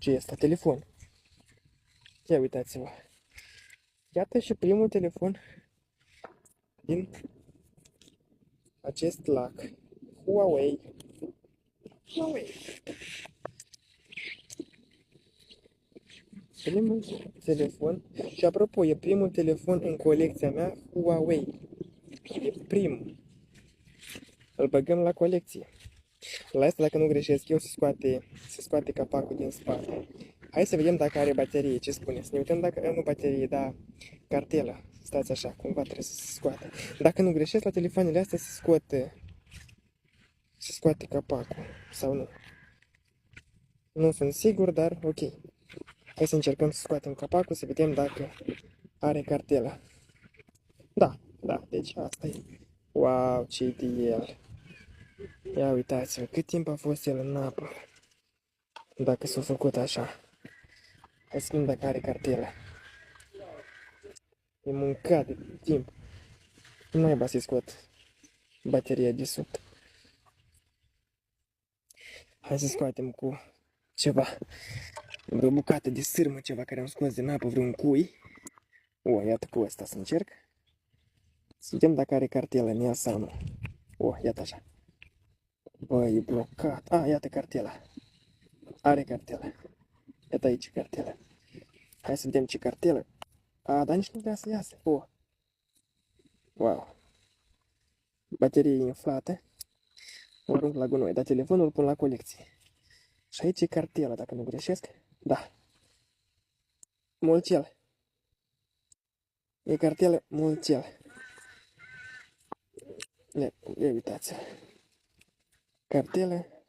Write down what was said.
ce este la telefon. Ia uitați-vă. Iată și primul telefon din acest lac. Huawei. Primul telefon. Și apropo, e primul telefon în colecția mea Huawei. E primul. Îl băgăm la colecție. La asta, dacă nu greșesc eu, se scoate capacul din spate. Hai să vedem dacă are baterie, ce spune. Să ne uităm dacă nu baterie, dar cartela. Stați așa, cumva trebuie să se scoate. Dacă nu greșesc, la telefoanele astea se scoate capacul, sau nu. Nu sunt sigur, dar ok. Hai să încercăm să scoatem capacul, să vedem dacă are cartela. Da, deci asta e. Wow, ce de el. Ia uitați-vă, cât timp a fost el în apă. Dacă s-a făcut așa. Hai să vedem dacă are cartela. E mâncat de timp. Nu mai să scot bateria de sub. Hai să scoatem cu ceva. Vreo bucată de sârmă, ceva care am scos din apă, vreun cui. O, iată cu ăsta să încerc. Să vedem dacă are cartela în ea sau nu. O, iată așa. Bă, e blocat. A, iată cartela. Are cartela. Iată aici cartela. Hai să vedem ce cartelă. A, dar nici nu vrea să iasă. O. Wow. Baterie inflată. O arunc la gunoi, dar telefonul îl pun la colecție. Și aici e cartela, dacă nu greșesc. Da. Mulcel. E cartelă Mulcel. Ia uitați. Cartelă